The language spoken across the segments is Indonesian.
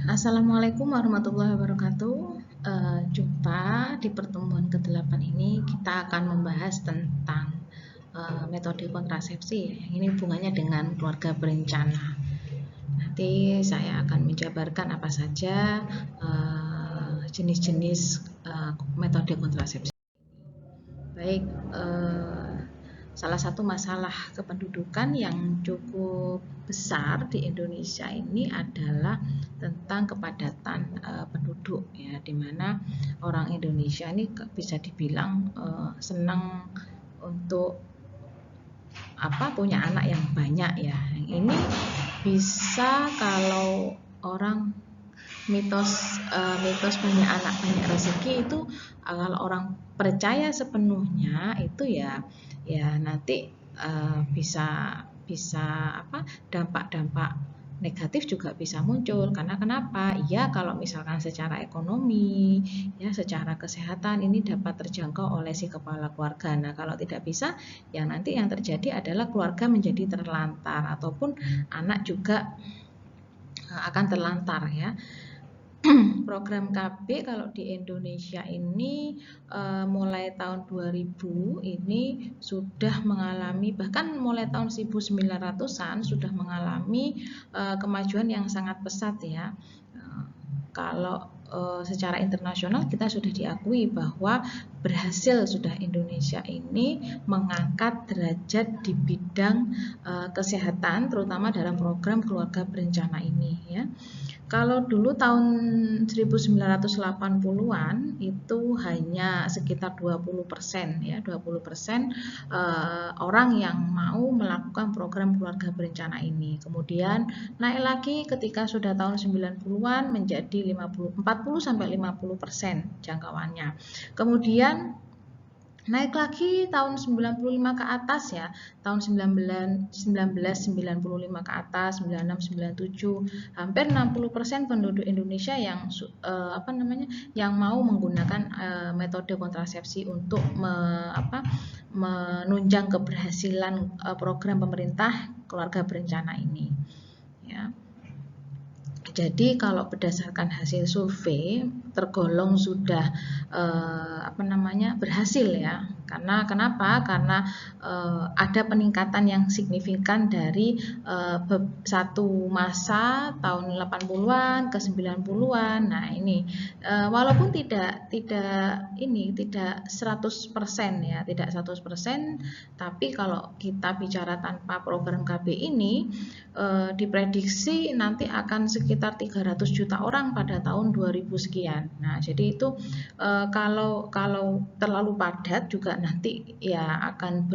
Assalamualaikum warahmatullahi wabarakatuh. Jumpa di pertemuan ke-8 ini kita akan membahas tentang metode kontrasepsi. Ini hubungannya dengan keluarga berencana. Nanti saya akan menjabarkan apa saja jenis-jenis metode kontrasepsi. Baik, salah satu masalah kependudukan yang cukup besar di Indonesia ini adalah tentang kepadatan penduduk, ya, di mana orang Indonesia ini bisa dibilang senang untuk punya anak yang banyak, ya. Ini bisa kalau orang mitos banyak anak banyak rezeki itu kalau orang percaya sepenuhnya itu ya nanti bisa dampak-dampak negatif juga bisa muncul. Karena kenapa? Ya kalau misalkan secara ekonomi, ya secara kesehatan ini dapat terjangkau oleh si kepala keluarga. Nah, kalau tidak bisa, ya nanti yang terjadi adalah keluarga menjadi terlantar ataupun anak juga akan terlantar, ya. Program KB kalau di Indonesia ini mulai tahun 2000 ini sudah mengalami, bahkan mulai tahun 1900-an sudah mengalami kemajuan yang sangat pesat, ya. Kalau secara internasional kita sudah diakui bahwa berhasil sudah Indonesia ini mengangkat derajat di bidang kesehatan, terutama dalam program keluarga berencana ini, ya. Kalau dulu tahun 1980-an itu hanya sekitar 20%, ya, 20% orang yang mau melakukan program keluarga berencana ini. Kemudian naik lagi ketika sudah tahun 90-an menjadi 40-50% jangkauannya. Kemudian naik lagi tahun 95 ke atas, ya, tahun 1995 ke atas, 96, 97, hampir 60% penduduk Indonesia yang yang mau menggunakan metode kontrasepsi untuk menunjang keberhasilan program pemerintah keluarga berencana ini, ya. Jadi kalau berdasarkan hasil survei tergolong sudah berhasil, ya. Karena kenapa? Karena ada peningkatan yang signifikan dari satu masa tahun 80-an ke 90-an. Nah, ini walaupun tidak 100%, ya, tidak 100%, tapi kalau kita bicara tanpa program KB ini diprediksi nanti akan sekitar 300 juta orang pada tahun 2000 sekian. Nah, jadi itu kalau terlalu padat juga nanti ya akan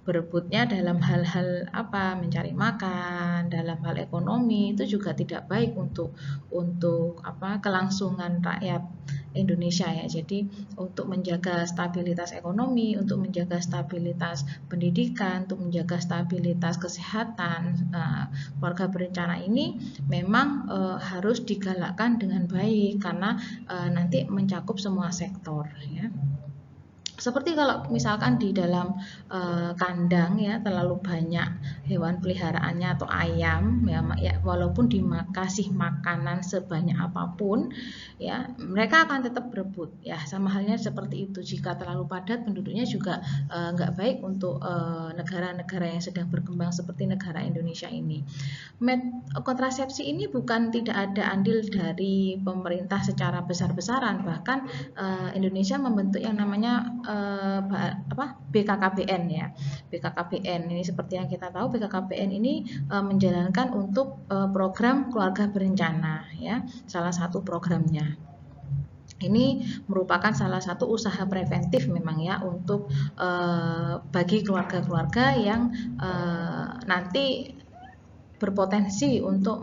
berebutnya dalam hal-hal mencari makan, dalam hal ekonomi itu juga tidak baik untuk kelangsungan rakyat Indonesia, ya. Jadi untuk menjaga stabilitas ekonomi, untuk menjaga stabilitas pendidikan, untuk menjaga stabilitas kesehatan, keluarga berencana ini memang harus digalakkan dengan baik karena nanti mencakup semua sektor, ya. Seperti kalau misalkan di dalam kandang, ya, terlalu banyak hewan peliharaannya atau ayam, ya, walaupun dikasih makanan sebanyak apapun, ya, mereka akan tetap berebut, ya. Sama halnya seperti itu, jika terlalu padat penduduknya juga nggak baik untuk negara-negara yang sedang berkembang seperti negara Indonesia ini. Kontrasepsi ini bukan tidak ada andil dari pemerintah secara besar-besaran, bahkan Indonesia membentuk yang namanya BKKBN, ya. BKKBN ini seperti yang kita tahu, BKKBN ini menjalankan untuk program keluarga berencana, ya, salah satu programnya. Ini merupakan salah satu usaha preventif memang, ya, untuk bagi keluarga-keluarga yang nanti berpotensi untuk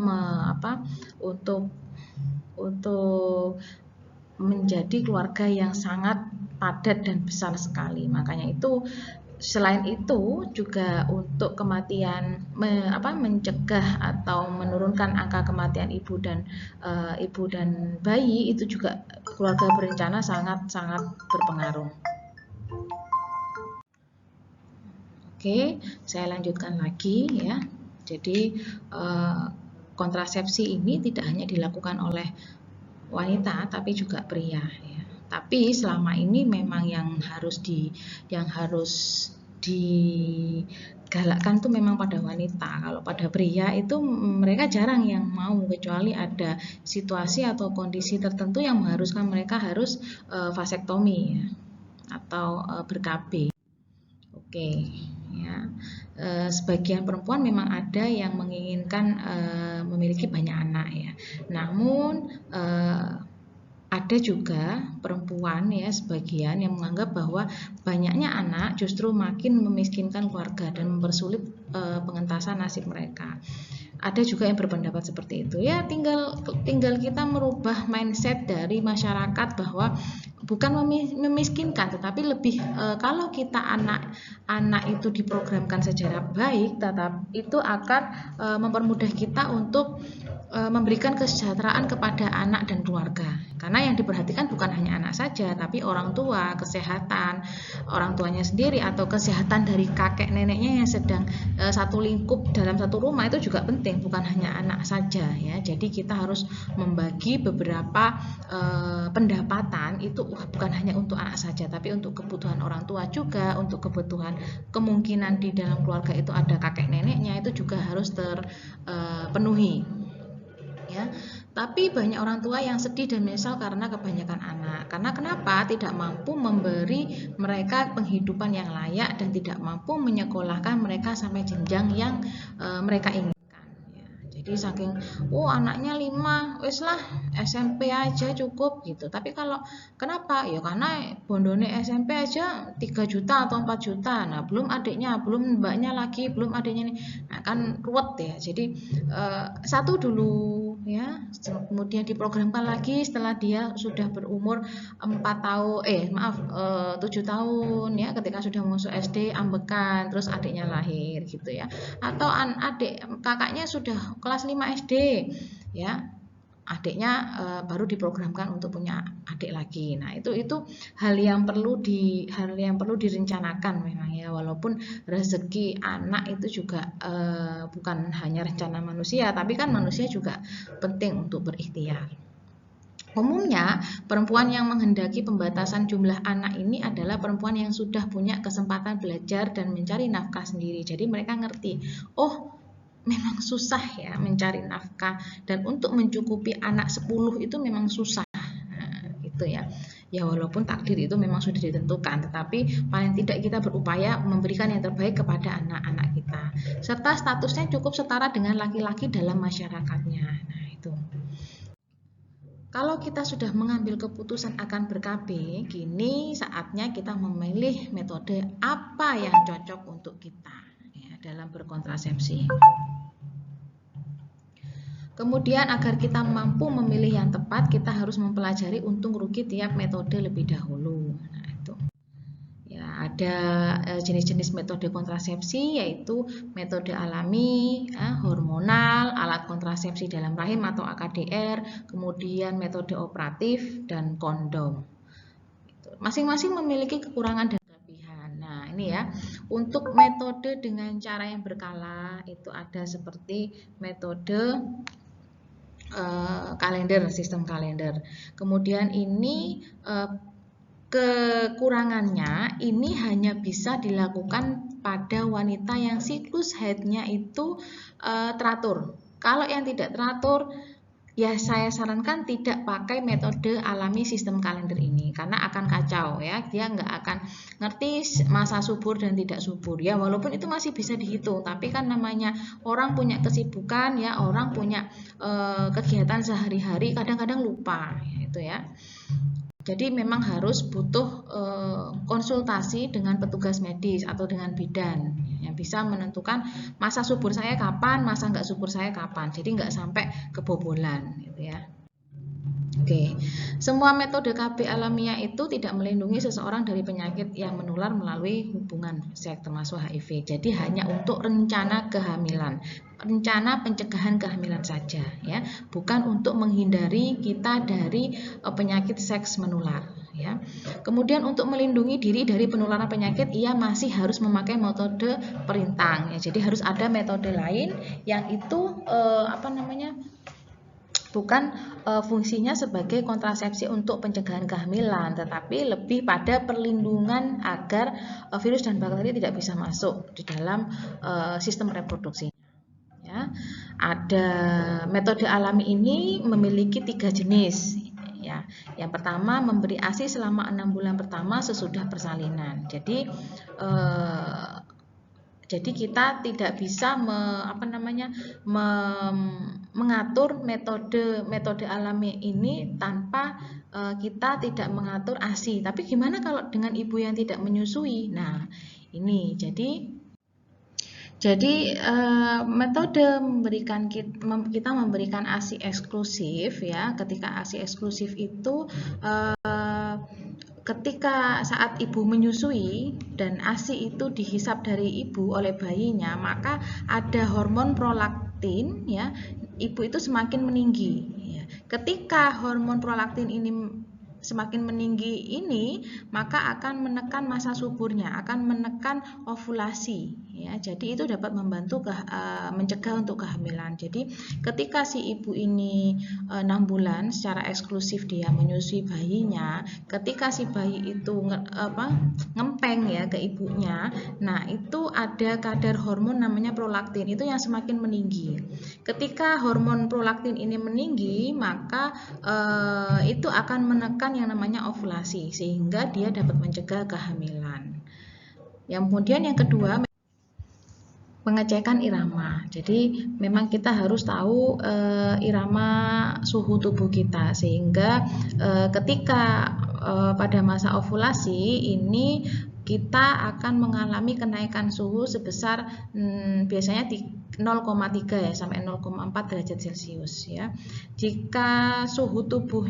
menjadi keluarga yang sangat padat dan besar sekali. Makanya itu, selain itu juga untuk kematian, mencegah atau menurunkan angka kematian ibu dan bayi, itu juga keluarga berencana sangat-sangat berpengaruh. Oke, saya lanjutkan lagi, ya. Jadi kontrasepsi ini tidak hanya dilakukan oleh wanita tapi juga pria ya. Tapi selama ini memang yang harus digalakkan tuh memang pada wanita. Kalau pada pria itu mereka jarang yang mau, kecuali ada situasi atau kondisi tertentu yang mengharuskan mereka harus vasektomi ya, atau ber-KB. Oke, ya. Sebagian perempuan memang ada yang menginginkan memiliki banyak anak ya. Namun ada juga perempuan ya sebagian yang menganggap bahwa banyaknya anak justru makin memiskinkan keluarga dan mempersulit pengentasan nasib mereka. Ada juga yang berpendapat seperti itu ya, tinggal kita merubah mindset dari masyarakat bahwa bukan memiskinkan, tetapi lebih kalau kita anak itu diprogramkan secara baik, tetap itu akan mempermudah kita untuk memberikan kesejahteraan kepada anak dan keluarga. Karena yang diperhatikan bukan hanya anak saja, tapi orang tua, kesehatan orang tuanya sendiri atau kesehatan dari kakek neneknya yang sedang satu lingkup dalam satu rumah, itu juga penting, bukan hanya anak saja ya. Jadi kita harus membagi beberapa pendapatan itu bukan hanya untuk anak saja, tapi untuk kebutuhan orang tua juga, untuk kebutuhan kemungkinan di dalam keluarga itu ada kakek neneknya, itu juga harus terpenuhi ya. Tapi banyak orang tua yang sedih dan menyesal karena kebanyakan anak. Karena kenapa? Tidak mampu memberi mereka penghidupan yang layak dan tidak mampu menyekolahkan mereka sampai jenjang yang mereka inginkan. Jadi saking anaknya 5, wis lah SMP aja cukup gitu. Tapi kalau kenapa? Ya karena bondone SMP aja 3 juta atau 4 juta. Nah, belum adiknya, belum mbaknya lagi, belum adiknya nih. Nah, kan ruwet ya. Jadi satu dulu ya, kemudian diprogramkan lagi setelah dia sudah berumur 7 tahun ya, ketika sudah masuk SD ambekan, terus adiknya lahir gitu ya. Atau kakaknya sudah kelas 5 SD ya, adiknya baru diprogramkan untuk punya adik lagi. Nah, itu hal yang perlu direncanakan memang ya, walaupun rezeki anak itu juga bukan hanya rencana manusia, tapi kan manusia juga penting untuk berikhtiar. Umumnya, perempuan yang menghendaki pembatasan jumlah anak ini adalah perempuan yang sudah punya kesempatan belajar dan mencari nafkah sendiri. Jadi mereka ngerti, memang susah ya mencari nafkah, dan untuk mencukupi anak 10 itu memang susah. Nah, gitu ya. Ya walaupun takdir itu memang sudah ditentukan, tetapi paling tidak kita berupaya memberikan yang terbaik kepada anak-anak kita. Serta statusnya cukup setara dengan laki-laki dalam masyarakatnya. Nah, itu. Kalau kita sudah mengambil keputusan akan ber-KB, kini saatnya kita memilih metode apa yang cocok untuk kita ya, dalam berkontrasepsi. Kemudian agar kita mampu memilih yang tepat, kita harus mempelajari untung rugi tiap metode lebih dahulu. Nah, itu. Ya, ada jenis-jenis metode kontrasepsi, yaitu metode alami, hormonal, alat kontrasepsi dalam rahim atau AKDR, kemudian metode operatif, dan kondom. Masing-masing memiliki kekurangan dan kelebihan. Nah, ini ya, untuk metode dengan cara yang berkala itu ada seperti metode kalender, sistem kalender. Kemudian ini kekurangannya ini hanya bisa dilakukan pada wanita yang siklus haidnya itu teratur. Kalau yang tidak teratur, ya saya sarankan tidak pakai metode alami sistem kalender ini, karena akan kacau ya, dia nggak akan ngerti masa subur dan tidak subur ya, walaupun itu masih bisa dihitung, tapi kan namanya orang punya kesibukan ya, orang punya kegiatan sehari-hari, kadang-kadang lupa itu ya. Jadi memang harus butuh konsultasi dengan petugas medis atau dengan bidan yang bisa menentukan masa subur saya kapan, masa nggak subur saya kapan. Jadi nggak sampai kebobolan, gitu ya. Oke, semua metode KB alamiah itu tidak melindungi seseorang dari penyakit yang menular melalui hubungan seks termasuk HIV. Jadi hanya untuk rencana kehamilan. rencana pencegahan kehamilan saja ya, bukan untuk menghindari kita dari penyakit seks menular ya. Kemudian untuk melindungi diri dari penularan penyakit, ia masih harus memakai metode perintang ya. Jadi harus ada metode lain yang itu bukan fungsinya sebagai kontrasepsi untuk pencegahan kehamilan, tetapi lebih pada perlindungan agar virus dan bakteri tidak bisa masuk di dalam sistem reproduksi. Ya, ada metode alami ini memiliki 3 jenis. Ya, yang pertama memberi ASI selama 6 bulan pertama sesudah persalinan. Jadi kita tidak bisa mengatur metode alami ini tanpa kita tidak mengatur ASI. Tapi gimana kalau dengan ibu yang tidak menyusui? Nah, ini jadi metode kita memberikan ASI eksklusif ya. Ketika ASI eksklusif itu ketika saat ibu menyusui dan ASI itu dihisap dari ibu oleh bayinya, maka ada hormon prolaktin ya. Ibu itu semakin meninggi ya. Ketika hormon prolaktin ini semakin meninggi ini, maka akan menekan masa suburnya, akan menekan ovulasi ya. Jadi itu dapat membantu mencegah untuk kehamilan. Jadi ketika si ibu ini 6 bulan secara eksklusif dia menyusui bayinya, ketika si bayi itu ngempeng ya ke ibunya, nah itu ada kadar hormon namanya prolaktin itu yang semakin meninggi. Ketika hormon prolaktin ini meninggi, maka itu akan menekan yang namanya ovulasi sehingga dia dapat mencegah kehamilan. Kemudian yang kedua, pengecekan irama. Jadi memang kita harus tahu irama suhu tubuh kita sehingga ketika pada masa ovulasi ini kita akan mengalami kenaikan suhu sebesar biasanya 0,3 ya sampai 0,4 derajat Celcius ya. Jika suhu tubuh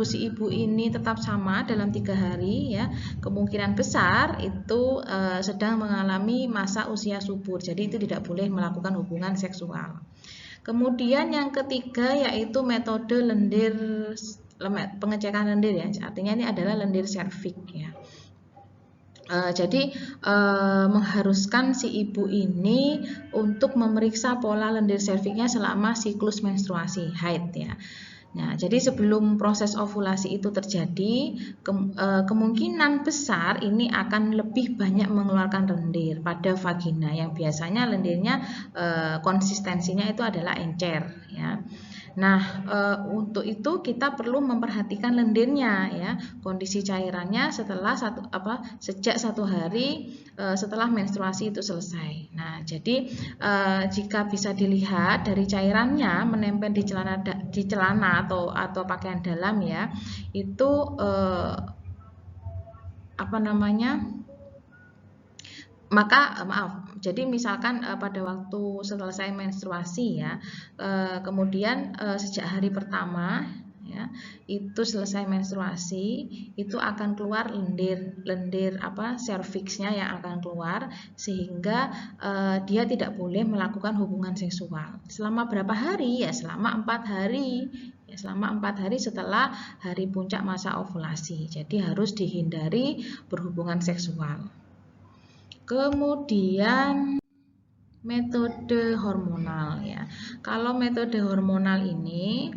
si ibu ini tetap sama dalam 3 hari ya, kemungkinan besar itu sedang mengalami masa usia subur. Jadi itu tidak boleh melakukan hubungan seksual. Kemudian yang ketiga yaitu metode pengecekan lendir ya. Artinya ini adalah lendir serviks ya. Jadi mengharuskan si ibu ini untuk memeriksa pola lendir serviksnya selama siklus menstruasi haid ya. Nah, jadi sebelum proses ovulasi itu terjadi, kemungkinan besar ini akan lebih banyak mengeluarkan lendir pada vagina yang biasanya lendirnya konsistensinya itu adalah encer ya. Nah, untuk itu kita perlu memperhatikan lendirnya ya, kondisi cairannya sejak 1 hari setelah menstruasi itu selesai. Nah, jadi jika bisa dilihat dari cairannya menempel di celana atau pakaian dalam ya, itu jadi misalkan pada waktu selesai menstruasi ya, kemudian sejak hari pertama ya, itu selesai menstruasi itu akan keluar lendir serviksnya yang akan keluar sehingga dia tidak boleh melakukan hubungan seksual. Selama berapa hari? Ya selama 4 hari. Ya, selama 4 hari setelah hari puncak masa ovulasi. Jadi harus dihindari berhubungan seksual. Kemudian metode hormonal ya. Kalau metode hormonal ini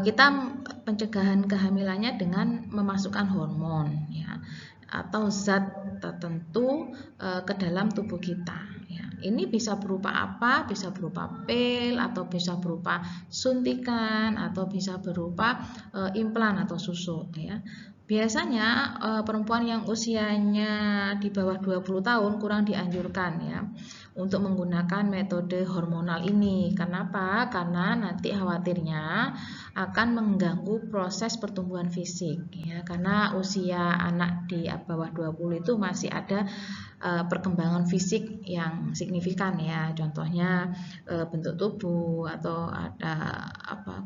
kita pencegahan kehamilannya dengan memasukkan hormon ya atau zat tertentu ke dalam tubuh kita ya. Ini bisa berupa apa? Bisa berupa pil atau bisa berupa suntikan atau bisa berupa implan atau susu ya. Biasanya perempuan yang usianya di bawah 20 tahun kurang dianjurkan ya untuk menggunakan metode hormonal ini. Kenapa? Karena nanti khawatirnya akan mengganggu proses pertumbuhan fisik ya. Karena usia anak di bawah 20 itu masih ada perkembangan fisik yang signifikan ya. Contohnya bentuk tubuh atau ada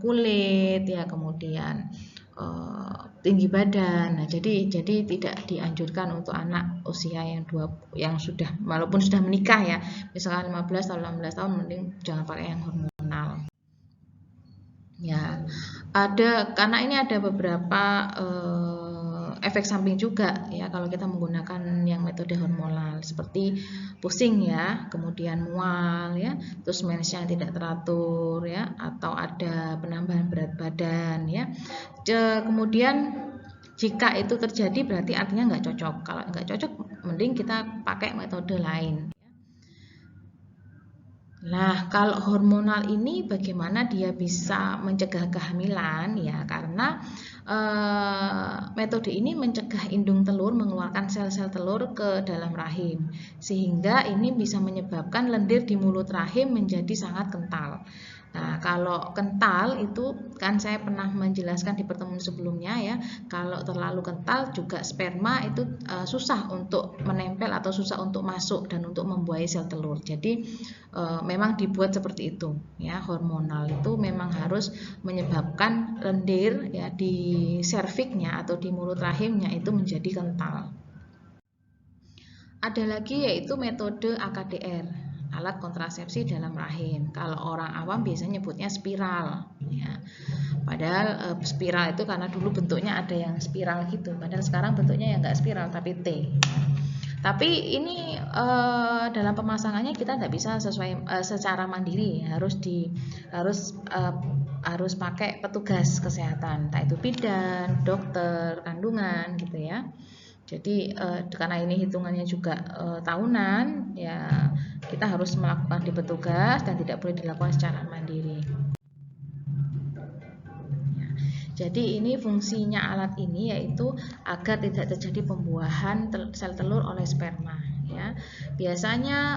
kulit ya, kemudian tinggi badan. Nah, jadi tidak dianjurkan untuk anak usia yang sudah walaupun sudah menikah ya, misalkan 15 atau 16 tahun, mending jangan pakai yang hormonal. Ya, karena ini ada beberapa efek samping juga ya kalau kita menggunakan yang metode hormonal, seperti pusing ya, kemudian mual ya, terus mensnya tidak teratur ya, atau ada penambahan berat badan ya. Kemudian jika itu terjadi berarti artinya nggak cocok. Kalau nggak cocok, mending kita pakai metode lain. Nah, kalau hormonal ini bagaimana dia bisa mencegah kehamilan ya? Karena metode ini mencegah indung telur mengeluarkan sel-sel telur ke dalam rahim, sehingga ini bisa menyebabkan lendir di mulut rahim menjadi sangat kental. Nah, kalau kental itu kan saya pernah menjelaskan di pertemuan sebelumnya ya, kalau terlalu kental juga sperma itu susah untuk menempel atau susah untuk masuk dan untuk membuahi sel telur. Jadi memang dibuat seperti itu ya, hormonal itu memang harus menyebabkan lendir ya di serviknya atau di mulut rahimnya itu menjadi kental. Ada lagi yaitu metode AKDR, alat kontrasepsi dalam rahim. Kalau orang awam biasanya nyebutnya spiral ya. Padahal spiral itu karena dulu bentuknya ada yang spiral gitu, padahal sekarang bentuknya yang enggak spiral tapi T. Tapi ini dalam pemasangannya kita tidak bisa secara mandiri, harus pakai petugas kesehatan, entah itu bidan, dokter kandungan gitu ya. Jadi karena ini hitungannya juga tahunan, ya kita harus melakukan di petugas dan tidak boleh dilakukan secara mandiri. Jadi ini fungsinya alat ini yaitu agar tidak terjadi pembuahan sel telur oleh sperma ya. Biasanya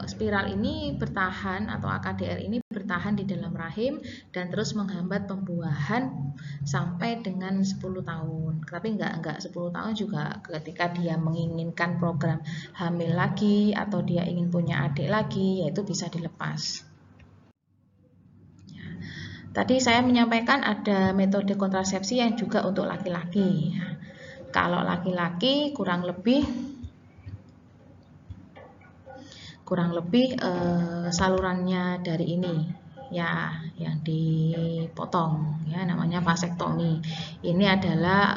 spiral ini bertahan atau AKDR ini bertahan di dalam rahim dan terus menghambat pembuahan sampai dengan 10 tahun. Tapi enggak 10 tahun juga, ketika dia menginginkan program hamil lagi atau dia ingin punya adik lagi, yaitu bisa dilepas. Tadi saya menyampaikan ada metode kontrasepsi yang juga untuk laki-laki. Kalau laki-laki kurang lebih salurannya dari ini ya, yang dipotong ya, namanya vasektomi. Ini adalah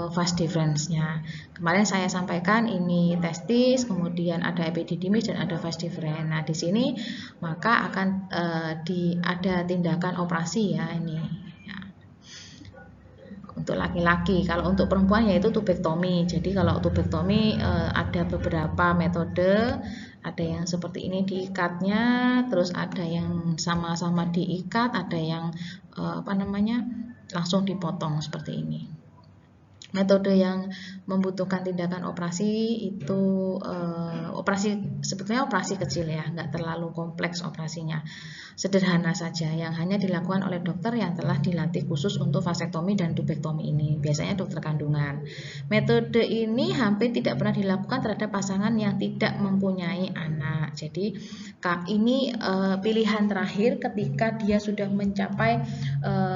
vas deferens-nya. Kemarin saya sampaikan ini testis, kemudian ada epididymis dan ada vas deferens. Nah, di sini maka akan ada tindakan operasi ya ini. Ya. Untuk laki-laki, kalau untuk perempuan yaitu tubektomi. Jadi kalau tubektomi ada beberapa metode. Ada yang seperti ini diikatnya, terus ada yang sama-sama diikat, ada yang langsung dipotong seperti ini. Metode yang membutuhkan tindakan operasi itu sebetulnya operasi kecil ya, nggak terlalu kompleks operasinya, sederhana saja yang hanya dilakukan oleh dokter yang telah dilatih khusus untuk vasektomi dan tubektomi ini, biasanya dokter kandungan. Metode ini hampir tidak pernah dilakukan terhadap pasangan yang tidak mempunyai anak. Jadi ini pilihan terakhir ketika dia sudah mencapai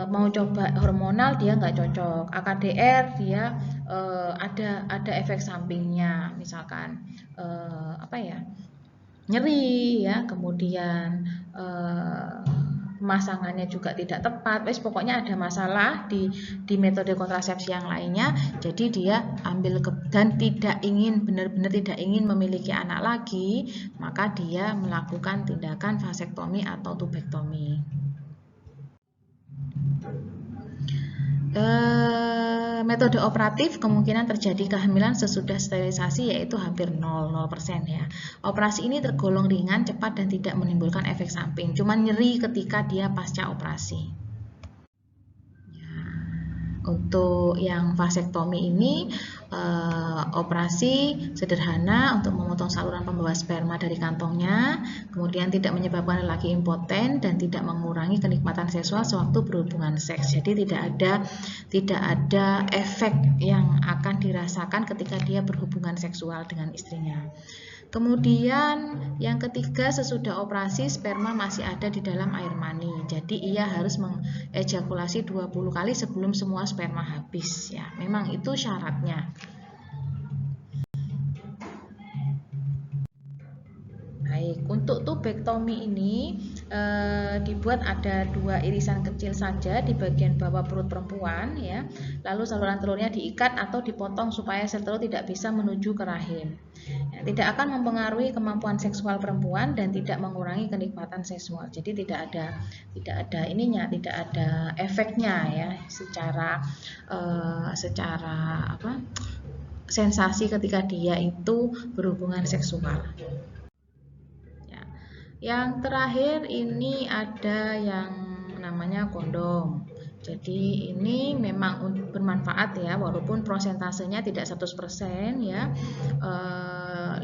mau coba hormonal, dia nggak cocok. AKDR dia ada efek sampingnya, misalkan nyeri ya, kemudian pemasangannya juga tidak tepat, pokoknya ada masalah di metode kontrasepsi yang lainnya. Jadi dia ambil dan benar-benar tidak ingin memiliki anak lagi, maka dia melakukan tindakan vasektomi atau tubektomi. Metode operatif kemungkinan terjadi kehamilan sesudah sterilisasi yaitu hampir 0% ya. Operasi ini tergolong ringan, cepat dan tidak menimbulkan efek samping, cuma nyeri ketika dia pasca operasi. Ya. Untuk yang vasektomi ini operasi sederhana untuk memotong saluran pembawa sperma dari kantongnya, kemudian tidak menyebabkan lelaki impoten dan tidak mengurangi kenikmatan seksual sewaktu berhubungan seks. Jadi tidak ada efek yang akan dirasakan ketika dia berhubungan seksual dengan istrinya. Kemudian yang ketiga, sesudah operasi sperma masih ada di dalam air mani. Jadi ia harus mengejakulasi 20 kali sebelum semua sperma habis ya. Memang itu syaratnya. Baik, untuk tubektomi ini dibuat ada 2 irisan kecil saja di bagian bawah perut perempuan ya. Lalu saluran telurnya diikat atau dipotong supaya sel telur tidak bisa menuju ke rahim. Ya, tidak akan mempengaruhi kemampuan seksual perempuan dan tidak mengurangi kenikmatan seksual. Jadi tidak ada ininya, tidak ada efeknya ya secara sensasi ketika dia itu berhubungan seksual. Yang terakhir ini ada yang namanya kondom. Jadi ini memang bermanfaat ya, walaupun prosentasenya tidak 100% ya. 70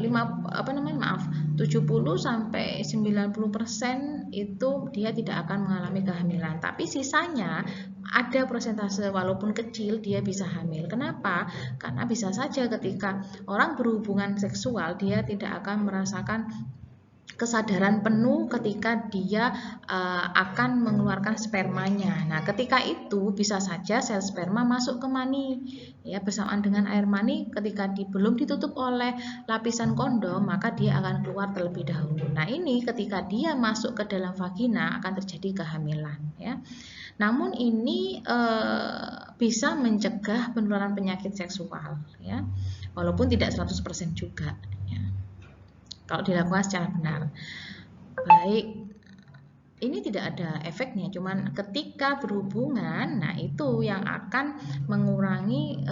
sampai 90% itu dia tidak akan mengalami kehamilan. Tapi sisanya ada persentase walaupun kecil dia bisa hamil. Kenapa? Karena bisa saja ketika orang berhubungan seksual dia tidak akan merasakan kesadaran penuh ketika dia akan mengeluarkan spermanya. Nah, ketika itu bisa saja sel sperma masuk ke mani. Ya, bersamaan dengan air mani ketika belum ditutup oleh lapisan kondom, maka dia akan keluar terlebih dahulu. Nah, ini ketika dia masuk ke dalam vagina akan terjadi kehamilan, ya. Namun ini bisa mencegah penularan penyakit seksual, ya. Walaupun tidak 100% juga, ya, kalau dilakukan secara benar. Baik, ini tidak ada efeknya, cuman ketika berhubungan, nah itu yang akan mengurangi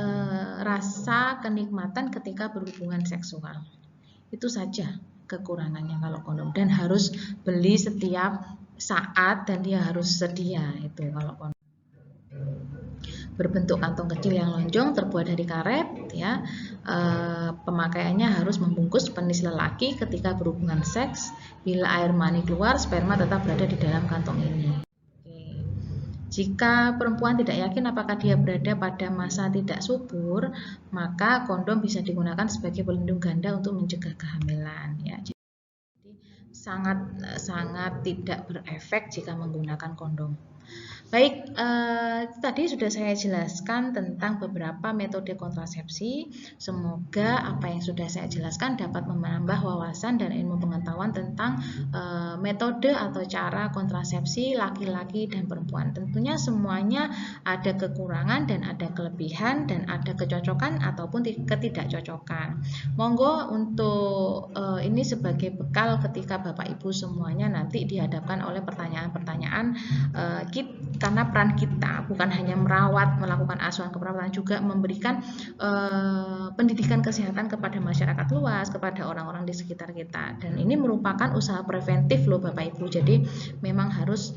rasa kenikmatan ketika berhubungan seksual. Itu saja kekurangannya kalau kondom, dan harus beli setiap saat dan dia harus sedia itu kalau kondom. Berbentuk kantong kecil yang lonjong terbuat dari karet ya. Pemakaiannya harus membungkus penis lelaki ketika berhubungan seks. Bila air mani keluar, sperma tetap berada di dalam kantong ini. Jika perempuan tidak yakin apakah dia berada pada masa tidak subur, maka kondom bisa digunakan sebagai pelindung ganda untuk mencegah kehamilan ya. Jadi sangat tidak berefek jika menggunakan kondom. Baik, tadi sudah saya jelaskan tentang beberapa metode kontrasepsi. Semoga apa yang sudah saya jelaskan dapat menambah wawasan dan ilmu pengetahuan tentang metode atau cara kontrasepsi laki-laki dan perempuan. Tentunya semuanya ada kekurangan dan ada kelebihan dan ada kecocokan ataupun ketidakcocokan. Monggo untuk ini sebagai bekal ketika Bapak Ibu semuanya nanti dihadapkan oleh pertanyaan-pertanyaan karena peran kita bukan hanya merawat, melakukan asuhan keperawatan, juga memberikan pendidikan kesehatan kepada masyarakat luas, kepada orang-orang di sekitar kita. Dan ini merupakan usaha preventif loh Bapak Ibu. Jadi memang harus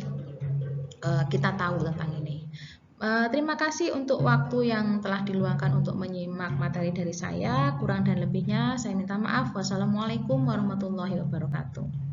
kita tahu tentang ini. Terima kasih untuk waktu yang telah diluangkan untuk menyimak materi dari saya. Kurang dan lebihnya saya minta maaf. Wassalamualaikum warahmatullahi wabarakatuh.